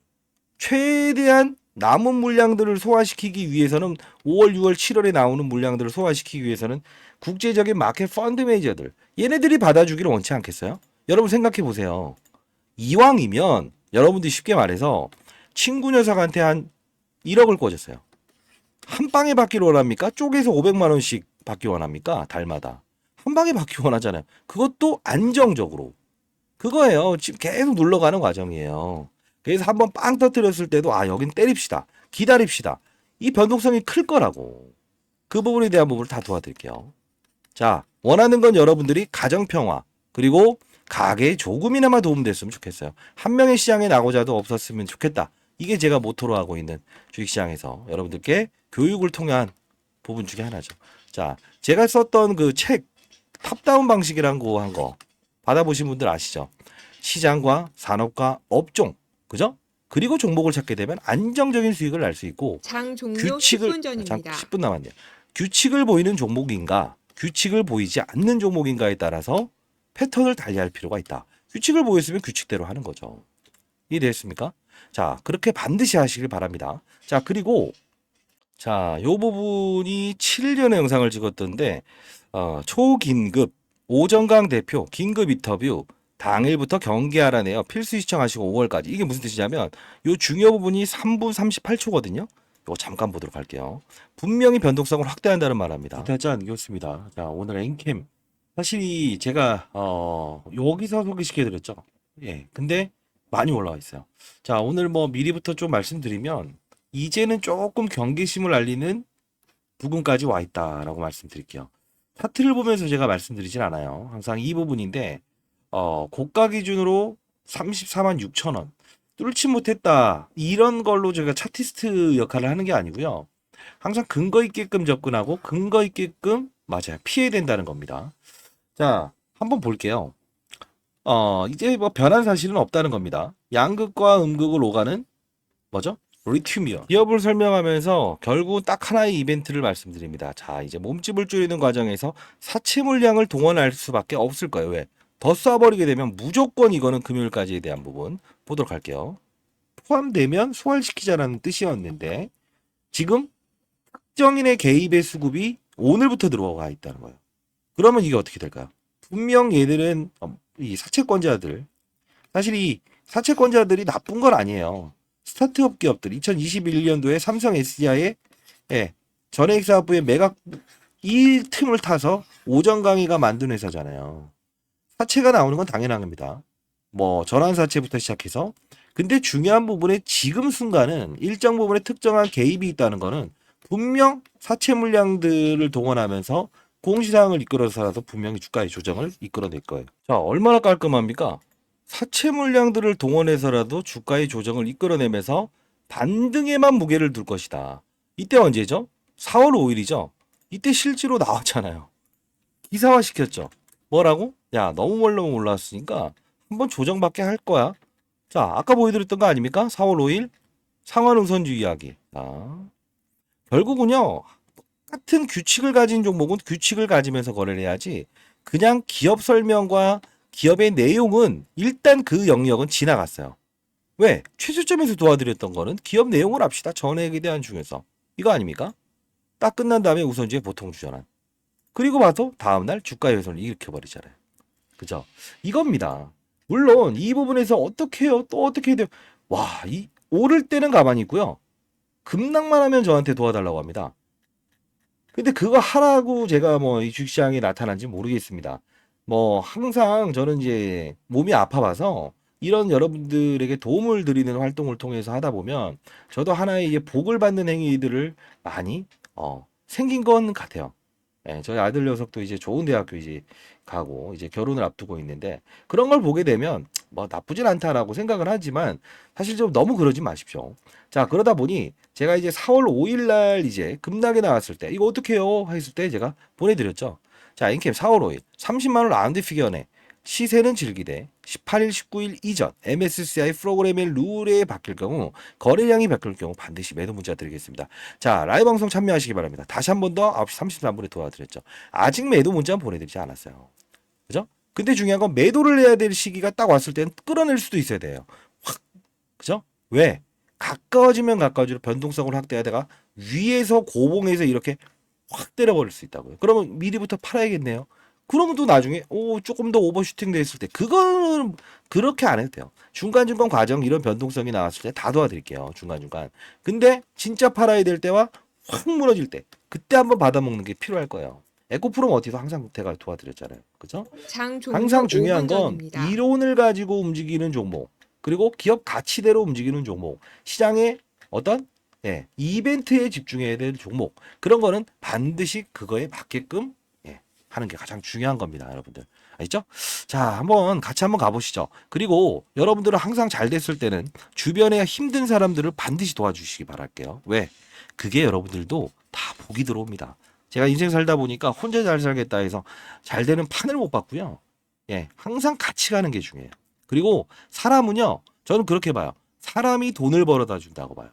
최대한 남은 물량들을 소화시키기 위해서는 5월 6월 7월에 나오는 물량들을 소화시키기 위해서는 국제적인 마켓 펀드 매니저들 얘네들이 받아주기를 원치 않겠어요? 여러분 생각해 보세요. 이왕이면 여러분들이 쉽게 말해서 친구 녀석한테 한 1억을 꿔줬어요. 한 방에 받기를 원합니까? 쪼개서 500만 원씩 받기 원합니까? 달마다. 한 방에 받기 원하잖아요. 그것도 안정적으로. 그거예요. 지금 계속 눌러가는 과정이에요. 그래서 한번 빵 터뜨렸을 때도 여긴 때립시다. 기다립시다. 이 변동성이 클 거라고. 그 부분에 대한 부분을 다 도와드릴게요. 자, 원하는 건 여러분들이 가정평화 그리고 가게에 조금이나마 도움됐으면 좋겠어요. 한 명의 시장에 나고자도 없었으면 좋겠다. 이게 제가 모토로 하고 있는 주식시장에서 여러분들께 교육을 통한 부분 중에 하나죠. 자, 제가 썼던 그 책 탑다운 방식이란 거 한 거 받아보신 분들 아시죠? 시장과 산업과 업종, 그죠? 그리고 종목을 찾게 되면 안정적인 수익을 낼 수 있고 장 종료 규칙을 10분 전입니다. 10분 남았네요. 규칙을 보이는 종목인가, 규칙을 보이지 않는 종목인가에 따라서 패턴을 달리할 필요가 있다. 규칙을 보였으면 규칙대로 하는 거죠. 이해되셨습니까? 자, 그렇게 반드시 하시길 바랍니다. 자, 그리고 자, 요 부분이 7일 전에 영상을 찍었던데 초긴급 오정강 대표 긴급 인터뷰 당일부터 경기 알아내요. 필수 시청하시고 5월까지. 이게 무슨 뜻이냐면 요 중요 부분이 3분 38초거든요. 이거 잠깐 보도록 할게요. 분명히 변동성을 확대한다는 말합니다. 기타지 않겠습니다. 자, 오늘 엔캠 사실 제가 여기서 소개시켜 드렸죠. 예. 근데 많이 올라와 있어요. 자, 오늘 뭐 미리부터 좀 말씀드리면 이제는 조금 경계심을 알리는 부근까지 와 있다라고 말씀드릴게요. 차트를 보면서 제가 말씀드리진 않아요. 항상 이 부분인데 고가 기준으로 34만 6천 원 뚫지 못했다 이런 걸로 제가 차티스트 역할을 하는 게 아니고요. 항상 근거 있게끔 접근하고 근거 있게끔 맞아요. 피해야 된다는 겁니다. 자, 한번 볼게요. 이제 뭐 변한 사실은 없다는 겁니다. 양극과 음극을 오가는 뭐죠? 리튬이요. 기업을 설명하면서 결국 딱 하나의 이벤트를 말씀드립니다. 자, 이제 몸집을 줄이는 과정에서 사채 물량을 동원할 수밖에 없을 거예요. 왜? 더 쏴버리게 되면 무조건 이거는 금요일까지에 대한 부분 보도록 할게요. 포함되면 소활시키자라는 뜻이었는데 지금 특정인의 개입의 수급이 오늘부터 들어와 있다는 거예요. 그러면 이게 어떻게 될까요? 분명 얘들은 이 사채권자들 사실 이 사채권자들이 나쁜 건 아니에요. 스타트업 기업들 2021년도에 삼성 SDI의 전액 사업부의 매각 이 틈을 타서 오정강이가 만든 회사잖아요. 사채가 나오는 건 당연한 겁니다. 뭐 전환 사채부터 시작해서 근데 중요한 부분에 지금 순간은 일정 부분에 특정한 개입이 있다는 거는 분명 사채 물량들을 동원하면서 공시상을 이끌어서라도 분명히 주가의 조정을 이끌어낼 거예요. 자, 얼마나 깔끔합니까? 사채 물량들을 동원해서라도 주가의 조정을 이끌어내면서 반등에만 무게를 둘 것이다. 이때 언제죠? 4월 5일이죠. 이때 실제로 나왔잖아요. 기사화 시켰죠. 뭐라고? 야, 너무 멀리 올라왔으니까 한번 조정받게 할 거야. 자, 아까 보여드렸던 거 아닙니까? 4월 5일 상환 우선주의 이야기. 자, 결국은요. 같은 규칙을 가진 종목은 규칙을 가지면서 거래를 해야지 그냥 기업 설명과 기업의 내용은 일단 그 영역은 지나갔어요. 왜? 최저점에서 도와드렸던 거는 기업 내용을 합시다. 전액에 대한 중요성. 이거 아닙니까? 딱 끝난 다음에 우선주의 보통 주전환. 그리고 봐서 다음날 주가 요선을 일으켜버리잖아요. 그죠? 이겁니다. 물론 이 부분에서 어떻게 해요? 또 어떻게 해야 돼요? 와, 이 오를 때는 가만히 있고요. 급락만 하면 저한테 도와달라고 합니다. 근데 그거 하라고 제가 뭐 이 주식시장에 나타난지 모르겠습니다. 뭐 항상 저는 이제 몸이 아파봐서 이런 여러분들에게 도움을 드리는 활동을 통해서 하다 보면 저도 하나의 이제 복을 받는 행위들을 많이 생긴 건 같아요. 예, 저희 아들 녀석도 이제 좋은 대학교 이제 가고 이제 결혼을 앞두고 있는데 그런 걸 보게 되면 뭐 나쁘진 않다라고 생각을 하지만 사실 좀 너무 그러지 마십시오. 자, 그러다 보니 제가 이제 4월 5일 날 이제 급락이 나왔을 때 이거 어떻게 해요? 했을 때 제가 보내드렸죠. 자, 인캠 4월 5일 30만 원 라운드 피겨내 시세는 즐기되 18일, 19일 이전 MSCI 프로그램의 룰에 바뀔 경우 거래량이 바뀔 경우 반드시 매도 문자 드리겠습니다. 자, 라이브 방송 참여하시기 바랍니다. 다시 한 번 더 9시 33분에 도와드렸죠. 아직 매도 문자는 보내드리지 않았어요. 그죠? 근데 중요한 건 매도를 해야 될 시기가 딱 왔을 때는 끌어낼 수도 있어야 돼요. 확, 그죠? 왜? 가까워지면 가까워지면 변동성을 확대하다가 위에서 고봉해서 이렇게 확 때려버릴 수 있다고요. 그러면 미리부터 팔아야겠네요. 그러면 또 나중에 조금 더 오버슈팅 됐을 때 그거는 그렇게 안 해도 돼요. 중간중간 과정 이런 변동성이 나왔을 때 다 도와드릴게요. 중간중간. 근데 진짜 팔아야 될 때와 확 무너질 때 그때 한번 받아먹는 게 필요할 거예요. 에코프로는 어디서 항상 제가 도와드렸잖아요. 그죠? 장 종료 항상 중요한 5분 건 전입니다. 이론을 가지고 움직이는 종목 그리고 기업 가치대로 움직이는 종목 시장의 어떤 이벤트에 집중해야 될 종목 그런 거는 반드시 그거에 맞게끔 하는 게 가장 중요한 겁니다, 여러분들. 알죠? 자, 같이 한번 가보시죠. 그리고 여러분들은 항상 잘 됐을 때는 주변에 힘든 사람들을 반드시 도와주시기 바랄게요. 왜? 그게 여러분들도 다 복이 들어옵니다. 제가 인생 살다 보니까 혼자 잘 살겠다 해서 잘 되는 판을 못 봤고요. 예, 항상 같이 가는 게 중요해요. 그리고 사람은요, 저는 그렇게 봐요. 사람이 돈을 벌어다 준다고 봐요.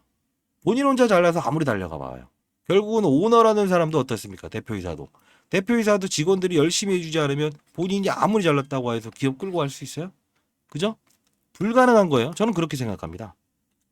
본인 혼자 잘나서 아무리 달려가 봐요. 결국은 오너라는 사람도 어떻습니까? 대표이사도. 대표이사도 직원들이 열심히 해주지 않으면 본인이 아무리 잘났다고 해서 기업 끌고 갈 수 있어요? 그죠? 불가능한 거예요. 저는 그렇게 생각합니다.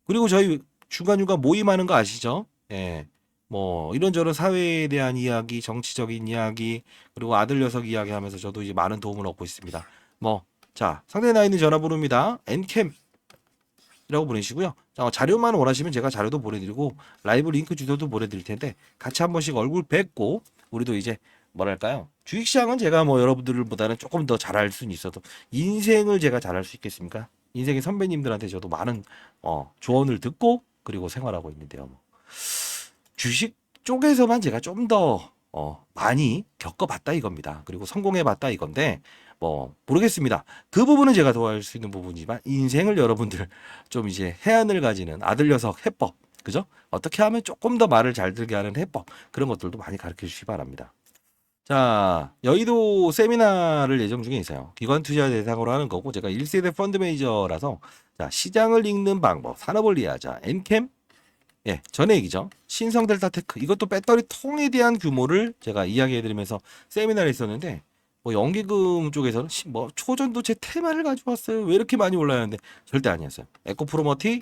그리고 저희 중간중간 모임하는 거 아시죠? 예. 뭐 이런저런 사회에 대한 이야기, 정치적인 이야기, 그리고 아들 녀석 이야기 하면서 저도 이제 많은 도움을 얻고 있습니다. 뭐, 자, 상대 나이는 전화번호입니다. 엔캠이라고 보내시고요. 자, 자료만 원하시면 제가 자료도 보내드리고 라이브 링크 주소도 보내드릴 텐데 같이 한 번씩 얼굴 뵙고 우리도 이제 뭐랄까요? 주식시장은 제가 뭐 여러분들보다는 조금 더 잘할 수는 있어도 인생을 제가 잘할 수 있겠습니까? 인생의 선배님들한테 저도 많은 조언을 듣고 그리고 생활하고 있는데요. 뭐. 주식 쪽에서만 제가 좀 더 많이 겪어봤다 이겁니다. 그리고 성공해봤다 이건데 뭐 모르겠습니다. 그 부분은 제가 도와줄 수 있는 부분이지만 인생을 여러분들 좀 이제 해안을 가지는 아들 녀석 해법, 그죠? 어떻게 하면 조금 더 말을 잘 들게 하는 해법, 그런 것들도 많이 가르쳐 주시기 바랍니다. 자, 여의도 세미나를 예정 중에 있어요. 기관 투자 대상으로 하는 거고 제가 1세대 펀드 매니저라서 자, 시장을 읽는 방법, 산업을 이해하자, 엔캠, 예, 전에 얘기죠. 신성 델타 테크. 이것도 배터리 통에 대한 규모를 제가 이야기해드리면서 세미나를 했었는데, 뭐 연기금 쪽에서는 뭐 초전도체 테마를 가져왔어요. 왜 이렇게 많이 올라야 하는데 절대 아니었어요. 에코프로머티,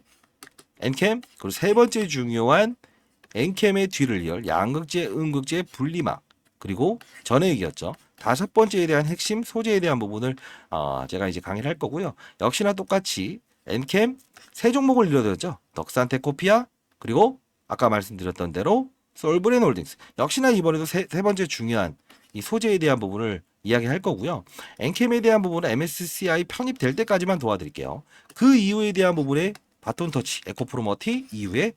엔캠, 그리고 세 번째 중요한 엔캠의 뒤를 이을 양극재, 음극재 분리막. 그리고 전에 얘기였죠. 다섯 번째에 대한 핵심 소재에 대한 부분을 제가 이제 강의를 할 거고요. 역시나 똑같이 엔캠 세 종목을 이뤄드렸죠. 덕산테코피아, 그리고 아까 말씀드렸던 대로 솔브렌 홀딩스. 역시나 이번에도 세 번째 중요한 이 소재에 대한 부분을 이야기할 거고요. 엔캠에 대한 부분은 MSCI 편입될 때까지만 도와드릴게요. 그 이후에 대한 부분에 바톤 터치, 에코프로머티 이후에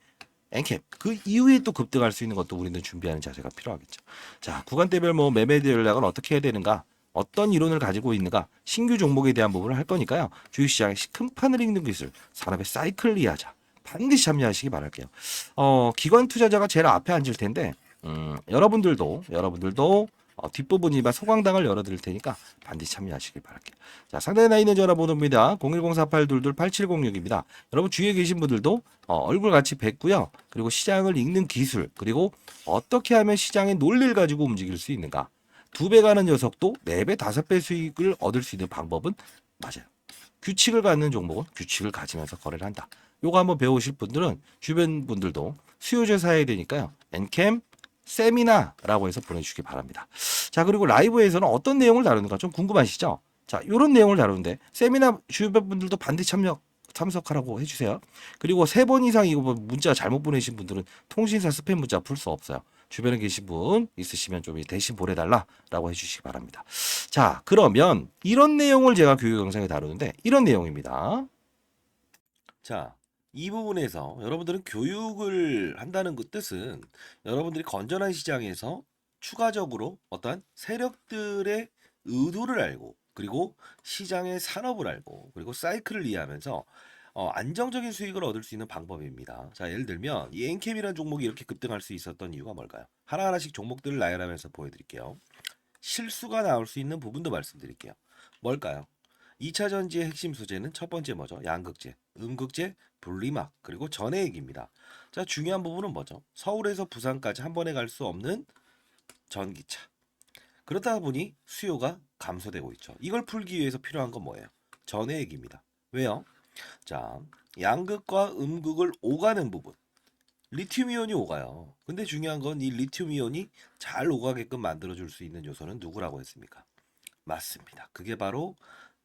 엔캠. 그 이후에 또 급등할 수 있는 것도 우리는 준비하는 자세가 필요하겠죠. 자, 구간대별 뭐 매매 전략은 어떻게 해야 되는가? 어떤 이론을 가지고 있는가? 신규 종목에 대한 부분을 할 거니까요. 주식시장의 큰 판을 읽는 기술, 산업의 사이클을 이해하자. 반드시 참여하시기 바랄게요. 기관 투자자가 제일 앞에 앉을 텐데, 여러분들도 뒷부분이나 소강당을 열어드릴 테니까 반드시 참여하시길 바랄게요. 자, 상단에 나 있는 전화번호입니다. 010-4822-8706입니다. 여러분 주위에 계신 분들도 얼굴 같이 뵙고요. 그리고 시장을 읽는 기술, 그리고 어떻게 하면 시장의 논리를 가지고 움직일 수 있는가. 2배 가는 녀석도 4배, 5배 수익을 얻을 수 있는 방법은 맞아요. 규칙을 갖는 종목은 규칙을 가지면서 거래를 한다. 요거 한번 배우실 분들은 주변 분들도 수요제 사야 되니까요. 엔캠 세미나라고 해서 보내주시기 바랍니다. 자, 그리고 라이브에서는 어떤 내용을 다루는가 좀 궁금하시죠? 자, 이런 내용을 다루는데 세미나 주변 분들도 반드시 참석하라고 해주세요. 그리고 3번 이상 이거 문자 잘못 보내신 분들은 통신사 스팸 문자 풀 수 없어요. 주변에 계신 분 있으시면 좀 대신 보내달라라고 해주시기 바랍니다. 자, 그러면 이런 내용을 제가 교육 영상에 다루는데 이런 내용입니다. 자, 이 부분에서 여러분들은 교육을 한다는 그 뜻은 여러분들이 건전한 시장에서 추가적으로 어떠한 세력들의 의도를 알고 그리고 시장의 산업을 알고 그리고 사이클을 이해하면서 안정적인 수익을 얻을 수 있는 방법입니다. 자, 예를 들면 이 엔캠이라는 종목이 이렇게 급등할 수 있었던 이유가 뭘까요? 하나하나씩 종목들을 나열하면서 보여드릴게요. 실수가 나올 수 있는 부분도 말씀드릴게요. 뭘까요? 2차 전지의 핵심 소재는 첫 번째 뭐죠? 양극재, 음극재, 분리막, 그리고 전해액입니다. 자, 중요한 부분은 뭐죠? 서울에서 부산까지 한 번에 갈 수 없는 전기차. 그러다 보니 수요가 감소되고 있죠. 이걸 풀기 위해서 필요한 건 뭐예요? 전해액입니다. 왜요? 자, 양극과 음극을 오가는 부분. 리튬 이온이 오가요. 근데 중요한 건 이 리튬 이온이 잘 오가게끔 만들어줄 수 있는 요소는 누구라고 했습니까? 맞습니다. 그게 바로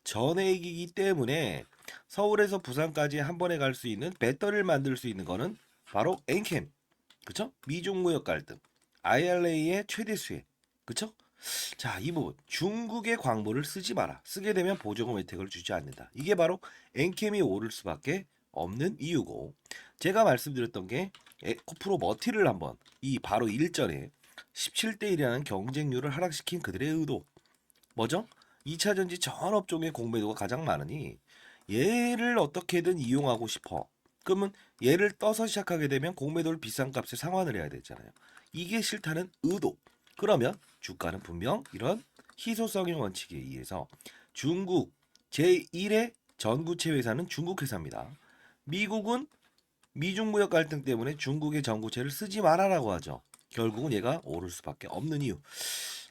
전해액이기 때문에 서울에서 부산까지 한 번에 갈 수 있는 배터리를 만들 수 있는 거는 바로 엔캠. 그쵸? 미중 무역 갈등, IRA의 최대 수혜. 그쵸? 자, 이 부분. 중국의 광물을 쓰지 마라. 쓰게 되면 보조금 혜택을 주지 않는다. 이게 바로 엔캠이 오를 수밖에 없는 이유고, 제가 말씀드렸던 게 에코프로 머티를 한번 이 바로 일전에 17대 1이라는 경쟁률을 하락시킨 그들의 의도. 뭐죠? 2차 전지 전 업종의 공매도가 가장 많으니 얘를 어떻게든 이용하고 싶어. 그러면 얘를 떠서 시작하게 되면 공매도를 비싼 값에 상환을 해야 되잖아요. 이게 싫다는 의도. 그러면 주가는 분명 이런 희소성의 원칙에 의해서 중국 제1의 전구체 회사는 중국 회사입니다. 미국은 미중 무역 갈등 때문에 중국의 전구체를 쓰지 말아라고 하죠. 결국은 얘가 오를 수밖에 없는 이유.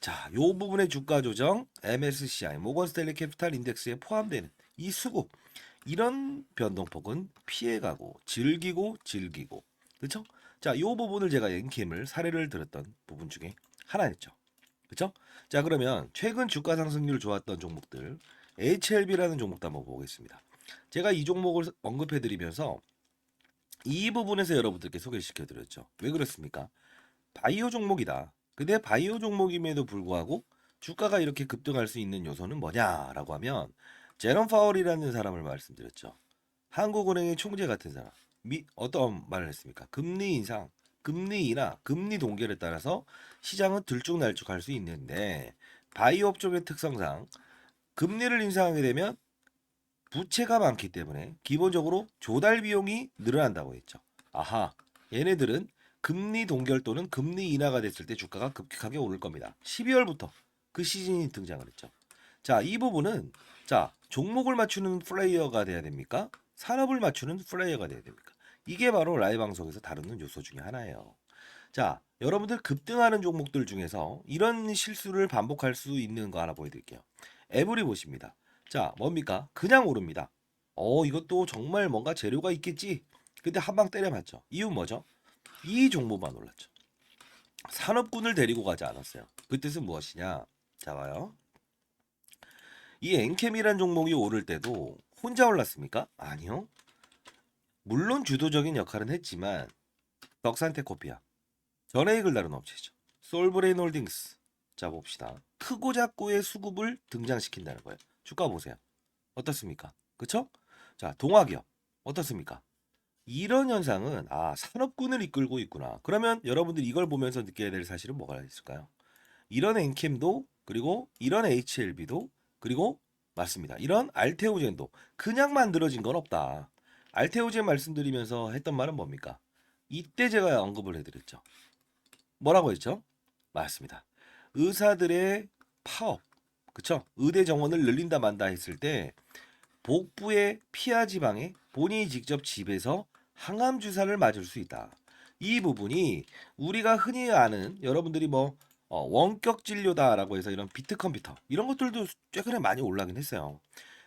자, 요 부분의 주가 조정 MSCI 모건 스탠리 캐피탈 인덱스에 포함되는 이 수급 이런 변동폭은 피해가고 즐기고 그렇죠? 자, 요 부분을 제가 엔캠을 사례를 들었던 부분 중에 하나였죠. 그렇죠? 자, 그러면 최근 주가 상승률 좋았던 종목들 HLB라는 종목도 한번 보겠습니다. 제가 이 종목을 언급해 드리면서 이 부분에서 여러분들께 소개시켜 드렸죠. 왜 그렇습니까? 바이오 종목이다. 근데 바이오 종목임에도 불구하고 주가가 이렇게 급등할 수 있는 요소는 뭐냐라고 하면 제롬 파월이라는 사람을 말씀드렸죠. 한국은행의 총재 같은 사람. 어떤 말을 했습니까? 금리 인상, 금리 인하, 금리 동결에 따라서 시장은 들쭉날쭉할 수 있는데 바이오 업종의 특성상 금리를 인상하게 되면 부채가 많기 때문에 기본적으로 조달 비용이 늘어난다고 했죠. 아하, 얘네들은 금리 동결 또는 금리 인하가 됐을 때 주가가 급격하게 오를 겁니다. 12월부터 그 시즌이 등장을 했죠. 자, 이 부분은 자, 종목을 맞추는 플레이어가 돼야 됩니까? 산업을 맞추는 플레이어가 돼야 됩니까? 이게 바로 라이브 방송에서 다루는 요소 중에 하나예요. 자, 여러분들 급등하는 종목들 중에서 이런 실수를 반복할 수 있는 거 하나 보여드릴게요. 에브리 보십니다. 자, 뭡니까? 그냥 오릅니다. 이것도 정말 뭔가 재료가 있겠지. 근데 한 방 때려맞죠. 이유 뭐죠? 이 종목만 올랐죠. 산업군을 데리고 가지 않았어요. 그 뜻은 무엇이냐? 자, 봐요. 이 엔캠이란 종목이 오를 때도 혼자 올랐습니까? 아니요. 물론 주도적인 역할은 했지만 덕산테코피아, 전해익을 다룬 업체죠. 솔브레인 홀딩스. 자, 봅시다. 크고 작고의 수급을 등장시킨다는 거예요. 주가 보세요. 어떻습니까? 그쵸? 자, 동화기업 어떻습니까? 이런 현상은 산업군을 이끌고 있구나. 그러면 여러분들이 이걸 보면서 느껴야 될 사실은 뭐가 있을까요? 이런 엔캠도 그리고 이런 HLB도 그리고 맞습니다. 이런 알테오젠도 그냥 만들어진 건 없다. 알테오젠 말씀드리면서 했던 말은 뭡니까? 이때 제가 언급을 해드렸죠. 뭐라고 했죠? 맞습니다. 의사들의 파업, 그쵸? 의대 정원을 늘린다 만다 했을 때 복부의 피하 지방에 본인이 직접 집에서 항암 주사를 맞을 수 있다. 이 부분이 우리가 흔히 아는 여러분들이 원격 진료다라고 해서 이런 비트 컴퓨터 이런 것들도 최근에 많이 올라긴 했어요.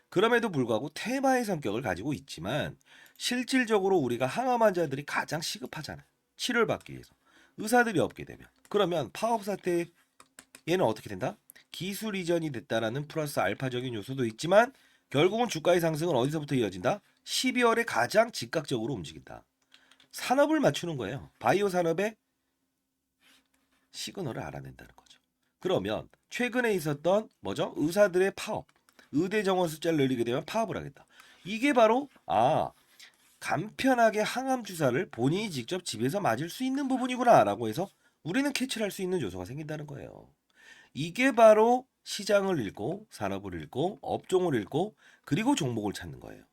그럼에도 불구하고 테마의 성격을 가지고 있지만 실질적으로 우리가 항암 환자들이 가장 시급하잖아요. 치료를 받기 위해서. 의사들이 없게 되면. 그러면 파업 사태 얘는 어떻게 된다? 기술 이전이 됐다라는 플러스 알파적인 요소도 있지만 결국은 주가의 상승은 어디서부터 이어진다? 12월에 가장 즉각적으로 움직인다. 산업을 맞추는 거예요. 바이오 산업의 시그널을 알아낸다는 거죠. 그러면 최근에 있었던 뭐죠? 의사들의 파업, 의대 정원 숫자를 늘리게 되면 파업을 하겠다. 이게 바로 간편하게 항암 주사를 본인이 직접 집에서 맞을 수 있는 부분이구나라고 해서 우리는 캐치를 할 수 있는 요소가 생긴다는 거예요. 이게 바로 시장을 읽고 산업을 읽고 업종을 읽고 그리고 종목을 찾는 거예요.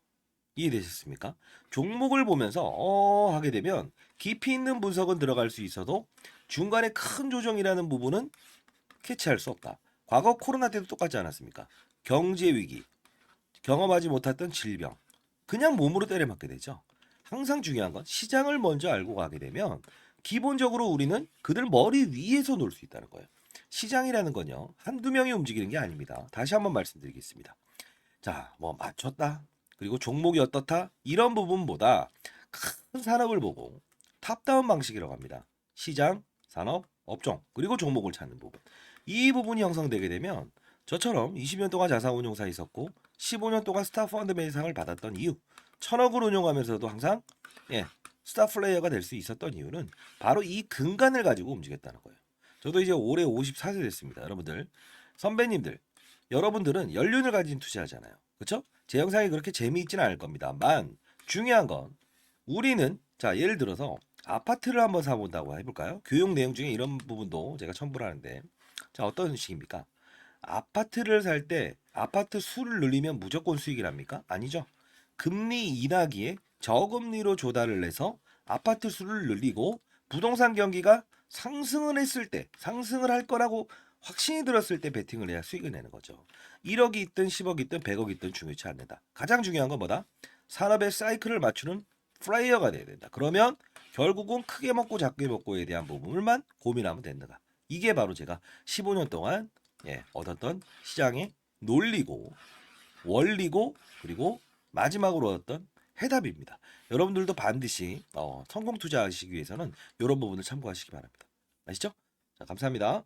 이해되셨습니까? 종목을 보면서 하게 되면 깊이 있는 분석은 들어갈 수 있어도 중간에 큰 조정이라는 부분은 캐치할 수 없다. 과거 코로나 때도 똑같지 않았습니까? 경제 위기, 경험하지 못했던 질병, 그냥 몸으로 때려맞게 되죠. 항상 중요한 건 시장을 먼저 알고 가게 되면 기본적으로 우리는 그들 머리 위에서 놀 수 있다는 거예요. 시장이라는 건요. 한두 명이 움직이는 게 아닙니다. 다시 한번 말씀드리겠습니다. 자, 맞췄다. 그리고 종목이 어떻다? 이런 부분보다 큰 산업을 보고 탑다운 방식이라고 합니다. 시장, 산업, 업종, 그리고 종목을 찾는 부분. 이 부분이 형성되게 되면 저처럼 20년 동안 자산운용사에 있었고 15년 동안 스타 펀드 매상을 받았던 이유, 1000억을 운용하면서도 항상 스타 플레이어가 될 수 있었던 이유는 바로 이 근간을 가지고 움직였다는 거예요. 저도 이제 올해 54세 됐습니다. 여러분들, 선배님들, 여러분들은 연륜을 가진 투자하잖아요. 그렇죠? 제 영상이 그렇게 재미있지는 않을 겁니다만 중요한 건 우리는 자 예를 들어서 아파트를 한번 사본다고 해볼까요? 교육 내용 중에 이런 부분도 제가 첨부를 하는데, 자, 어떤 식입니까? 아파트를 살 때 아파트 수를 늘리면 무조건 수익이랍니까? 아니죠. 금리 인하기에 저금리로 조달을 해서 아파트 수를 늘리고 부동산 경기가 상승을 했을 때, 상승을 할 거라고 확신이 들었을 때 베팅을 해야 수익을 내는 거죠. 1억이 있든 10억이 있든 100억이 있든 중요치 않는다. 가장 중요한 건 뭐다? 산업의 사이클을 맞추는 플레이어가 돼야 된다. 그러면 결국은 크게 먹고 작게 먹고에 대한 부분을만 고민하면 된다. 이게 바로 제가 15년 동안 얻었던 시장의 논리고 원리고 그리고 마지막으로 얻었던 해답입니다. 여러분들도 반드시 성공 투자하시기 위해서는 이런 부분을 참고하시기 바랍니다. 아시죠? 자, 감사합니다.